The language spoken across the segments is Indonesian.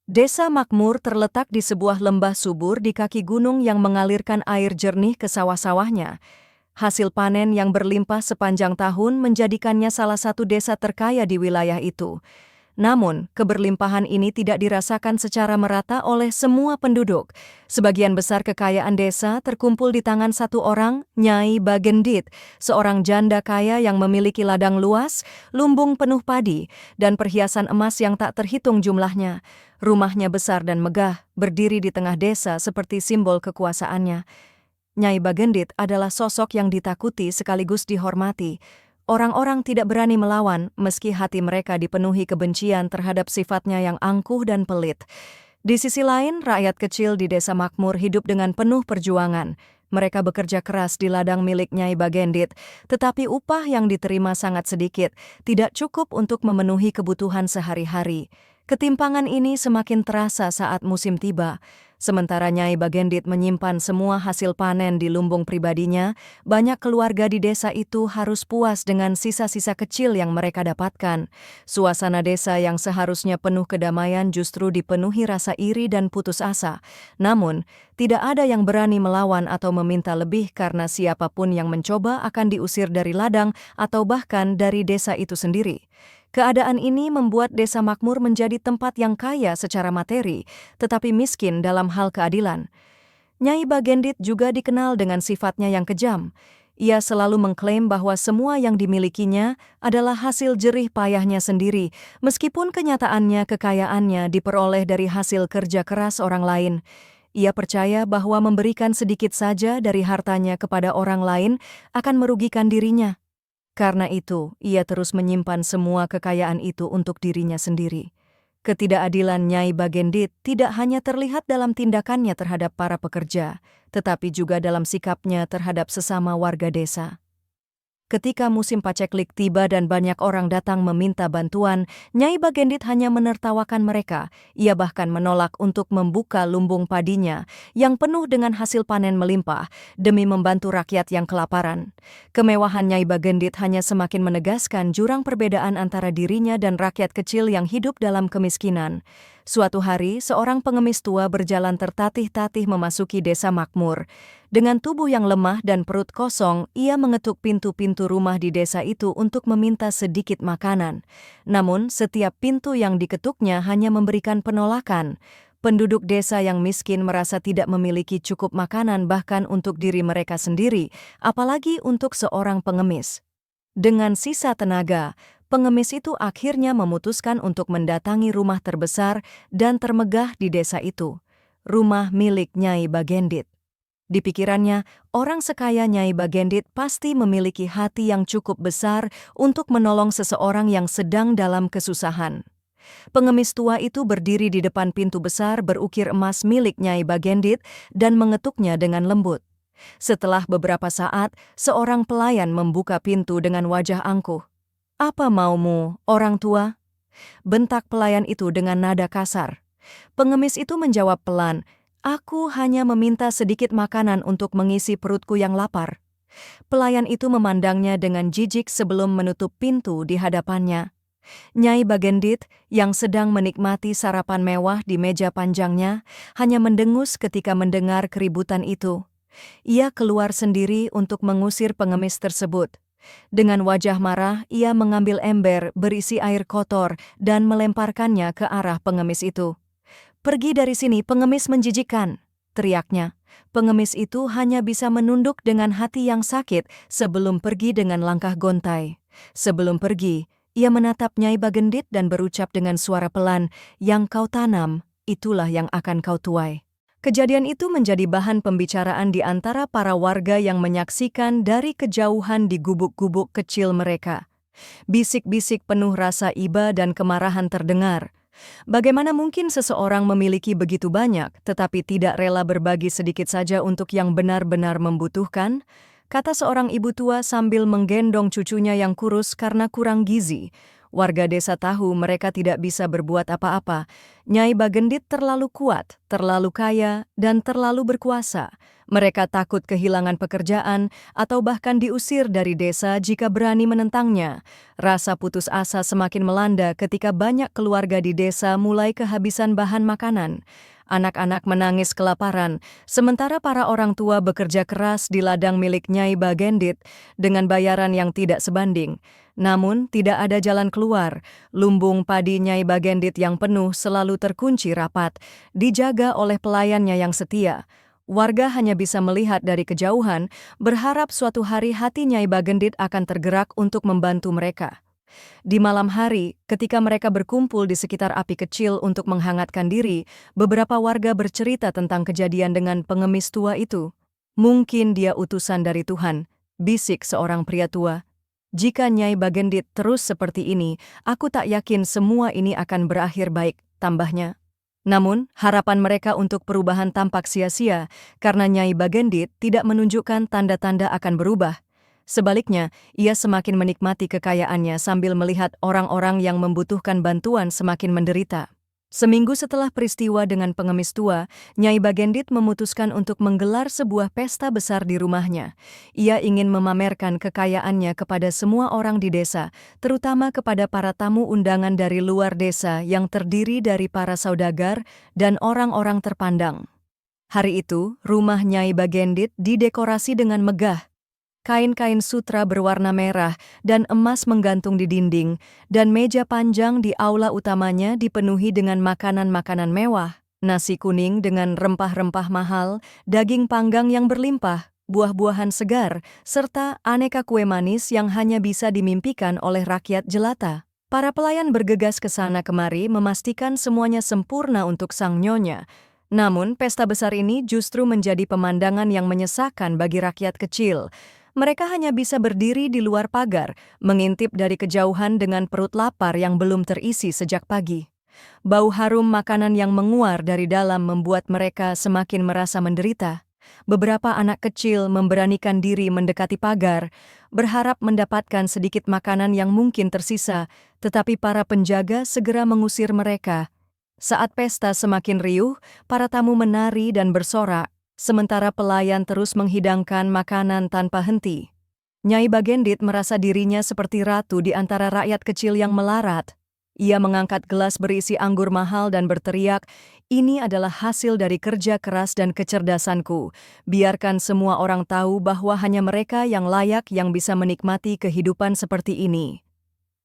Desa Makmur terletak di sebuah lembah subur di kaki gunung yang mengalirkan air jernih ke sawah-sawahnya. Hasil panen yang berlimpah sepanjang tahun menjadikannya salah satu desa terkaya di wilayah itu. Namun, keberlimpahan ini tidak dirasakan secara merata oleh semua penduduk. Sebagian besar kekayaan desa terkumpul di tangan satu orang, Nyai Bagendit, seorang janda kaya yang memiliki ladang luas, lumbung penuh padi, dan perhiasan emas yang tak terhitung jumlahnya. Rumahnya besar dan megah, berdiri di tengah desa seperti simbol kekuasaannya. Nyai Bagendit adalah sosok yang ditakuti sekaligus dihormati. Orang-orang tidak berani melawan meski hati mereka dipenuhi kebencian terhadap sifatnya yang angkuh dan pelit. Di sisi lain, rakyat kecil di desa Makmur hidup dengan penuh perjuangan. Mereka bekerja keras di ladang milik Nyai Bagendit, tetapi upah yang diterima sangat sedikit, tidak cukup untuk memenuhi kebutuhan sehari-hari. Ketimpangan ini semakin terasa saat musim tiba. Sementara Nyai Bagendit menyimpan semua hasil panen di lumbung pribadinya, banyak keluarga di desa itu harus puas dengan sisa-sisa kecil yang mereka dapatkan. Suasana desa yang seharusnya penuh kedamaian justru dipenuhi rasa iri dan putus asa. Namun, tidak ada yang berani melawan atau meminta lebih karena siapapun yang mencoba akan diusir dari ladang atau bahkan dari desa itu sendiri. Keadaan ini membuat desa Makmur menjadi tempat yang kaya secara materi, tetapi miskin dalam hal keadilan. Nyai Bagendit juga dikenal dengan sifatnya yang kejam. Ia selalu mengklaim bahwa semua yang dimilikinya adalah hasil jerih payahnya sendiri, meskipun kenyataannya kekayaannya diperoleh dari hasil kerja keras orang lain. Ia percaya bahwa memberikan sedikit saja dari hartanya kepada orang lain akan merugikan dirinya. Karena itu, ia terus menyimpan semua kekayaan itu untuk dirinya sendiri. Ketidakadilan Nyai Bagendit tidak hanya terlihat dalam tindakannya terhadap para pekerja, tetapi juga dalam sikapnya terhadap sesama warga desa. Ketika musim paceklik tiba dan banyak orang datang meminta bantuan, Nyai Bagendit hanya menertawakan mereka. Ia bahkan menolak untuk membuka lumbung padinya yang penuh dengan hasil panen melimpah demi membantu rakyat yang kelaparan. Kemewahan Nyai Bagendit hanya semakin menegaskan jurang perbedaan antara dirinya dan rakyat kecil yang hidup dalam kemiskinan. Suatu hari, seorang pengemis tua berjalan tertatih-tatih memasuki desa Makmur. Dengan tubuh yang lemah dan perut kosong, ia mengetuk pintu-pintu rumah di desa itu untuk meminta sedikit makanan. Namun, setiap pintu yang diketuknya hanya memberikan penolakan. Penduduk desa yang miskin merasa tidak memiliki cukup makanan bahkan untuk diri mereka sendiri, apalagi untuk seorang pengemis. Dengan sisa tenaga, pengemis itu akhirnya memutuskan untuk mendatangi rumah terbesar dan termegah di desa itu, rumah milik Nyai Bagendit. Di pikirannya, orang sekaya Nyai Bagendit pasti memiliki hati yang cukup besar untuk menolong seseorang yang sedang dalam kesusahan. Pengemis tua itu berdiri di depan pintu besar berukir emas milik Nyai Bagendit dan mengetuknya dengan lembut. Setelah beberapa saat, seorang pelayan membuka pintu dengan wajah angkuh. "Apa maumu, orang tua?" bentak pelayan itu dengan nada kasar. Pengemis itu menjawab pelan, "Aku hanya meminta sedikit makanan untuk mengisi perutku yang lapar." Pelayan itu memandangnya dengan jijik sebelum menutup pintu di hadapannya. Nyai Bagendit, yang sedang menikmati sarapan mewah di meja panjangnya, hanya mendengus ketika mendengar keributan itu. Ia keluar sendiri untuk mengusir pengemis tersebut. Dengan wajah marah, ia mengambil ember berisi air kotor dan melemparkannya ke arah pengemis itu. "Pergi dari sini, pengemis menjijikkan," teriaknya. Pengemis itu hanya bisa menunduk dengan hati yang sakit sebelum pergi dengan langkah gontai. Sebelum pergi, ia menatap Nyai Bagendit dan berucap dengan suara pelan, "Yang kau tanam, itulah yang akan kau tuai." Kejadian itu menjadi bahan pembicaraan di antara para warga yang menyaksikan dari kejauhan di gubuk-gubuk kecil mereka. Bisik-bisik penuh rasa iba dan kemarahan terdengar. Bagaimana mungkin seseorang memiliki begitu banyak, tetapi tidak rela berbagi sedikit saja untuk yang benar-benar membutuhkan? Kata seorang ibu tua sambil menggendong cucunya yang kurus karena kurang gizi. Warga desa tahu mereka tidak bisa berbuat apa-apa. Nyai Bagendit terlalu kuat, terlalu kaya, dan terlalu berkuasa. Mereka takut kehilangan pekerjaan atau bahkan diusir dari desa jika berani menentangnya. Rasa putus asa semakin melanda ketika banyak keluarga di desa mulai kehabisan bahan makanan. Anak-anak menangis kelaparan, sementara para orang tua bekerja keras di ladang milik Nyai Bagendit dengan bayaran yang tidak sebanding. Namun, tidak ada jalan keluar. Lumbung padi Nyai Bagendit yang penuh selalu terkunci rapat, dijaga oleh pelayannya yang setia. Warga hanya bisa melihat dari kejauhan, berharap suatu hari hati Nyai Bagendit akan tergerak untuk membantu mereka. Di malam hari, ketika mereka berkumpul di sekitar api kecil untuk menghangatkan diri, beberapa warga bercerita tentang kejadian dengan pengemis tua itu. Mungkin dia utusan dari Tuhan, bisik seorang pria tua. Jika Nyai Bagendit terus seperti ini, aku tak yakin semua ini akan berakhir baik, tambahnya. Namun, harapan mereka untuk perubahan tampak sia-sia karena Nyai Bagendit tidak menunjukkan tanda-tanda akan berubah. Sebaliknya, ia semakin menikmati kekayaannya sambil melihat orang-orang yang membutuhkan bantuan semakin menderita. Seminggu setelah peristiwa dengan pengemis tua, Nyai Bagendit memutuskan untuk menggelar sebuah pesta besar di rumahnya. Ia ingin memamerkan kekayaannya kepada semua orang di desa, terutama kepada para tamu undangan dari luar desa yang terdiri dari para saudagar dan orang-orang terpandang. Hari itu, rumah Nyai Bagendit didekorasi dengan megah. Kain-kain sutra berwarna merah dan emas menggantung di dinding, dan meja panjang di aula utamanya dipenuhi dengan makanan-makanan mewah, nasi kuning dengan rempah-rempah mahal, daging panggang yang berlimpah, buah-buahan segar, serta aneka kue manis yang hanya bisa dimimpikan oleh rakyat jelata. Para pelayan bergegas ke sana kemari memastikan semuanya sempurna untuk sang nyonya. Namun, pesta besar ini justru menjadi pemandangan yang menyesakan bagi rakyat kecil. Mereka hanya bisa berdiri di luar pagar, mengintip dari kejauhan dengan perut lapar yang belum terisi sejak pagi. Bau harum makanan yang menguar dari dalam membuat mereka semakin merasa menderita. Beberapa anak kecil memberanikan diri mendekati pagar, berharap mendapatkan sedikit makanan yang mungkin tersisa, tetapi para penjaga segera mengusir mereka. Saat pesta semakin riuh, para tamu menari dan bersorak, sementara pelayan terus menghidangkan makanan tanpa henti. Nyai Bagendit merasa dirinya seperti ratu di antara rakyat kecil yang melarat. Ia mengangkat gelas berisi anggur mahal dan berteriak, "Ini adalah hasil dari kerja keras dan kecerdasanku. Biarkan semua orang tahu bahwa hanya mereka yang layak yang bisa menikmati kehidupan seperti ini."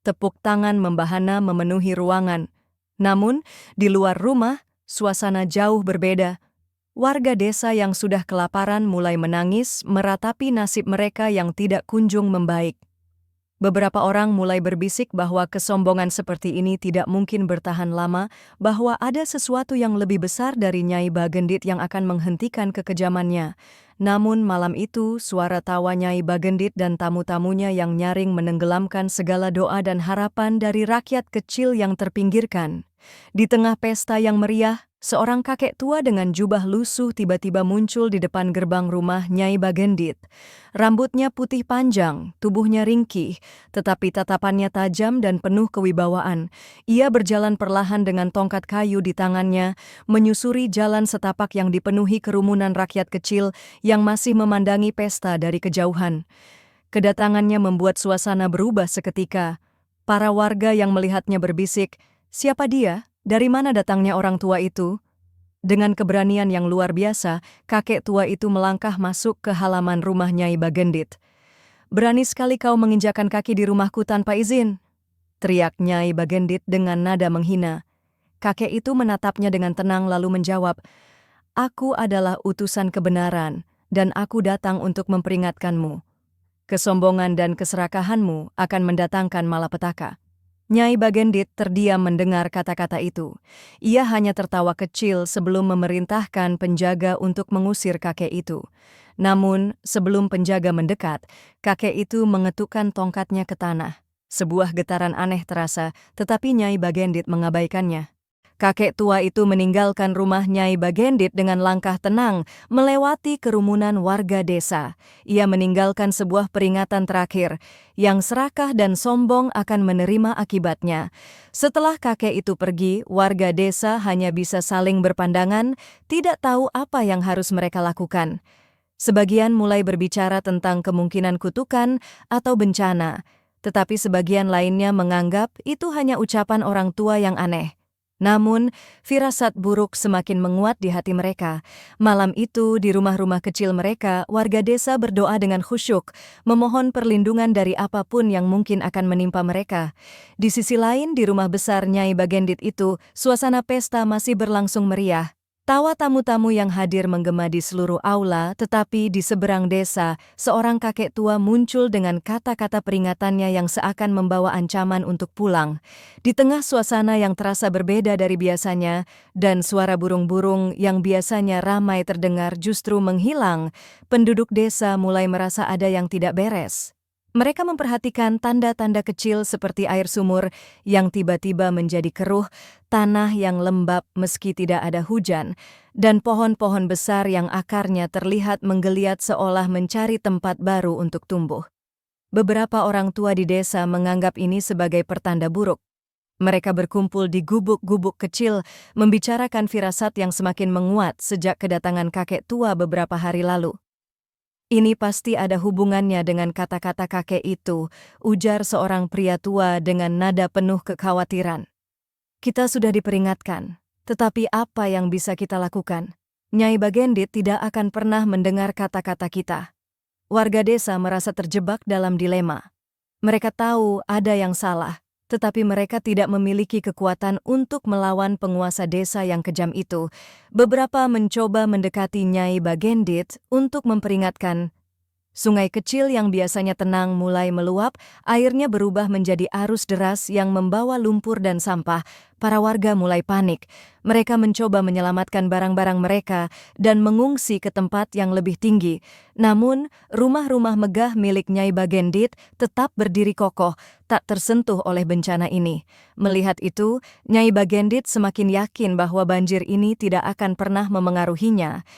Tepuk tangan membahana memenuhi ruangan. Namun, di luar rumah, suasana jauh berbeda. Warga desa yang sudah kelaparan mulai menangis meratapi nasib mereka yang tidak kunjung membaik. Beberapa orang mulai berbisik bahwa kesombongan seperti ini tidak mungkin bertahan lama, bahwa ada sesuatu yang lebih besar dari Nyai Bagendit yang akan menghentikan kekejamannya. Namun malam itu, suara tawa Nyai Bagendit dan tamu-tamunya yang nyaring menenggelamkan segala doa dan harapan dari rakyat kecil yang terpinggirkan. Di tengah pesta yang meriah, seorang kakek tua dengan jubah lusuh tiba-tiba muncul di depan gerbang rumah Nyai Bagendit. Rambutnya putih panjang, tubuhnya ringkih, tetapi tatapannya tajam dan penuh kewibawaan. Ia berjalan perlahan dengan tongkat kayu di tangannya, menyusuri jalan setapak yang dipenuhi kerumunan rakyat kecil yang masih memandangi pesta dari kejauhan. Kedatangannya membuat suasana berubah seketika. Para warga yang melihatnya berbisik, "Siapa dia? Dari mana datangnya orang tua itu?" Dengan keberanian yang luar biasa, kakek tua itu melangkah masuk ke halaman rumah Nyai Bagendit. "Berani sekali kau menginjakan kaki di rumahku tanpa izin," teriak Nyai Bagendit dengan nada menghina. Kakek itu menatapnya dengan tenang lalu menjawab, "Aku adalah utusan kebenaran, dan aku datang untuk memperingatkanmu. Kesombongan dan keserakahanmu akan mendatangkan malapetaka." Nyai Bagendit terdiam mendengar kata-kata itu. Ia hanya tertawa kecil sebelum memerintahkan penjaga untuk mengusir kakek itu. Namun, sebelum penjaga mendekat, kakek itu mengetukkan tongkatnya ke tanah. Sebuah getaran aneh terasa, tetapi Nyai Bagendit mengabaikannya. Kakek tua itu meninggalkan rumah Nyai Bagendit dengan langkah tenang, melewati kerumunan warga desa. Ia meninggalkan sebuah peringatan terakhir, yang serakah dan sombong akan menerima akibatnya. Setelah kakek itu pergi, warga desa hanya bisa saling berpandangan, tidak tahu apa yang harus mereka lakukan. Sebagian mulai berbicara tentang kemungkinan kutukan atau bencana, tetapi sebagian lainnya menganggap itu hanya ucapan orang tua yang aneh. Namun, firasat buruk semakin menguat di hati mereka. Malam itu, di rumah-rumah kecil mereka, warga desa berdoa dengan khusyuk, memohon perlindungan dari apapun yang mungkin akan menimpa mereka. Di sisi lain, di rumah besar Nyai Bagendit itu, suasana pesta masih berlangsung meriah. Tawa tamu-tamu yang hadir menggema di seluruh aula, tetapi di seberang desa, seorang kakek tua muncul dengan kata-kata peringatannya yang seakan membawa ancaman untuk pulang. Di tengah suasana yang terasa berbeda dari biasanya, dan suara burung-burung yang biasanya ramai terdengar justru menghilang, penduduk desa mulai merasa ada yang tidak beres. Mereka memperhatikan tanda-tanda kecil seperti air sumur yang tiba-tiba menjadi keruh, tanah yang lembab meski tidak ada hujan, dan pohon-pohon besar yang akarnya terlihat menggeliat seolah mencari tempat baru untuk tumbuh. Beberapa orang tua di desa menganggap ini sebagai pertanda buruk. Mereka berkumpul di gubuk-gubuk kecil, membicarakan firasat yang semakin menguat sejak kedatangan kakek tua beberapa hari lalu. Ini pasti ada hubungannya dengan kata-kata kakek itu, ujar seorang pria tua dengan nada penuh kekhawatiran. Kita sudah diperingatkan, tetapi apa yang bisa kita lakukan? Nyai Bagendit tidak akan pernah mendengar kata-kata kita. Warga desa merasa terjebak dalam dilema. Mereka tahu ada yang salah, tetapi mereka tidak memiliki kekuatan untuk melawan penguasa desa yang kejam itu. Beberapa mencoba mendekati Nyai Bagendit untuk memperingatkan. Sungai kecil yang biasanya tenang mulai meluap, airnya berubah menjadi arus deras yang membawa lumpur dan sampah. Para warga mulai panik. Mereka mencoba menyelamatkan barang-barang mereka dan mengungsi ke tempat yang lebih tinggi. Namun, rumah-rumah megah milik Nyai Bagendit tetap berdiri kokoh, tak tersentuh oleh bencana ini. Melihat itu, Nyai Bagendit semakin yakin bahwa banjir ini tidak akan pernah memengaruhinya.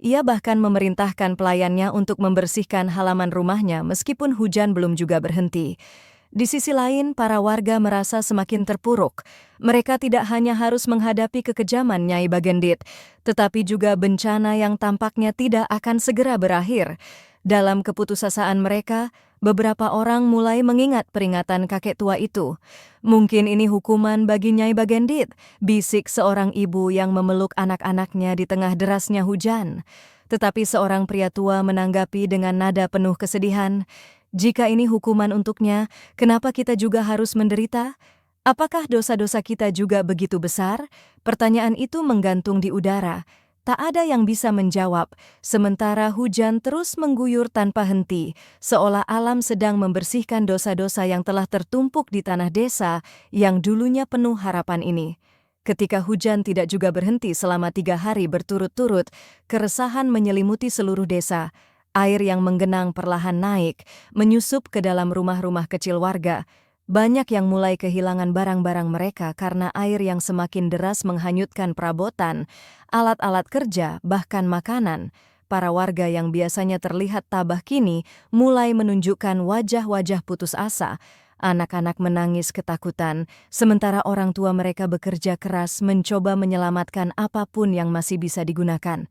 Ia bahkan memerintahkan pelayannya untuk membersihkan halaman rumahnya meskipun hujan belum juga berhenti. Di sisi lain, para warga merasa semakin terpuruk. Mereka tidak hanya harus menghadapi kekejaman Nyai Bagendit, tetapi juga bencana yang tampaknya tidak akan segera berakhir. Dalam keputusasaan mereka, beberapa orang mulai mengingat peringatan kakek tua itu. Mungkin ini hukuman bagi Nyai Bagendit, bisik seorang ibu yang memeluk anak-anaknya di tengah derasnya hujan. Tetapi seorang pria tua menanggapi dengan nada penuh kesedihan, jika ini hukuman untuknya, kenapa kita juga harus menderita? Apakah dosa-dosa kita juga begitu besar? Pertanyaan itu menggantung di udara. Tak ada yang bisa menjawab, sementara hujan terus mengguyur tanpa henti, seolah alam sedang membersihkan dosa-dosa yang telah tertumpuk di tanah desa yang dulunya penuh harapan ini. Ketika hujan tidak juga berhenti selama 3 hari berturut-turut, keresahan menyelimuti seluruh desa. Air yang menggenang perlahan naik, menyusup ke dalam rumah-rumah kecil warga. Banyak yang mulai kehilangan barang-barang mereka karena air yang semakin deras menghanyutkan perabotan, alat-alat kerja, bahkan makanan. Para warga yang biasanya terlihat tabah kini mulai menunjukkan wajah-wajah putus asa. Anak-anak menangis ketakutan, sementara orang tua mereka bekerja keras mencoba menyelamatkan apapun yang masih bisa digunakan.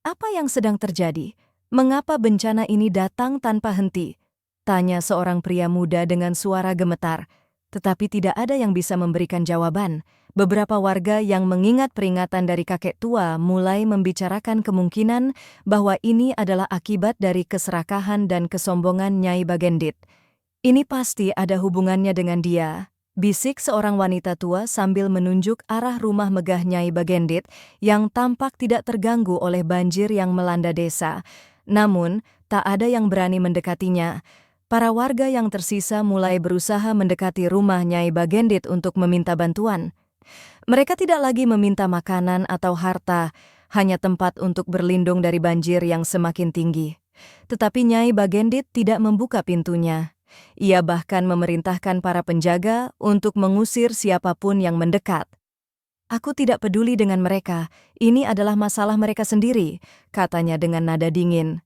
Apa yang sedang terjadi? Mengapa bencana ini datang tanpa henti? Tanya seorang pria muda dengan suara gemetar. Tetapi tidak ada yang bisa memberikan jawaban. Beberapa warga yang mengingat peringatan dari kakek tua mulai membicarakan kemungkinan bahwa ini adalah akibat dari keserakahan dan kesombongan Nyai Bagendit. Ini pasti ada hubungannya dengan dia, bisik seorang wanita tua sambil menunjuk arah rumah megah Nyai Bagendit yang tampak tidak terganggu oleh banjir yang melanda desa. Namun, tak ada yang berani mendekatinya. Para warga yang tersisa mulai berusaha mendekati rumah Nyai Bagendit untuk meminta bantuan. Mereka tidak lagi meminta makanan atau harta, hanya tempat untuk berlindung dari banjir yang semakin tinggi. Tetapi Nyai Bagendit tidak membuka pintunya. Ia bahkan memerintahkan para penjaga untuk mengusir siapapun yang mendekat. Aku tidak peduli dengan mereka, ini adalah masalah mereka sendiri, katanya dengan nada dingin.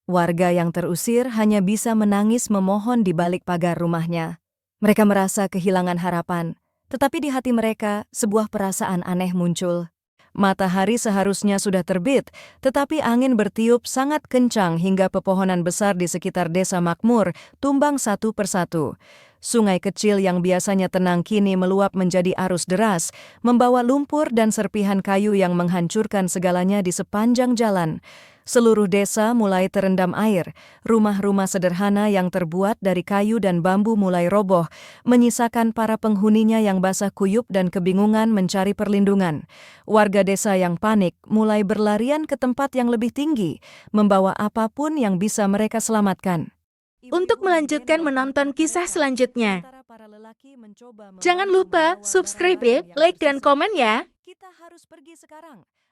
Warga yang terusir hanya bisa menangis memohon di balik pagar rumahnya. Mereka merasa kehilangan harapan, tetapi di hati mereka sebuah perasaan aneh muncul. Matahari seharusnya sudah terbit, tetapi angin bertiup sangat kencang hingga pepohonan besar di sekitar desa makmur tumbang satu persatu. Sungai kecil yang biasanya tenang kini meluap menjadi arus deras, membawa lumpur dan serpihan kayu yang menghancurkan segalanya di sepanjang jalan. Seluruh desa mulai terendam air, rumah-rumah sederhana yang terbuat dari kayu dan bambu mulai roboh, menyisakan para penghuninya yang basah kuyup dan kebingungan mencari perlindungan. Warga desa yang panik mulai berlarian ke tempat yang lebih tinggi, membawa apapun yang bisa mereka selamatkan. Untuk melanjutkan menonton kisah selanjutnya, jangan lupa subscribe, like, dan komen ya. Kita harus pergi sekarang.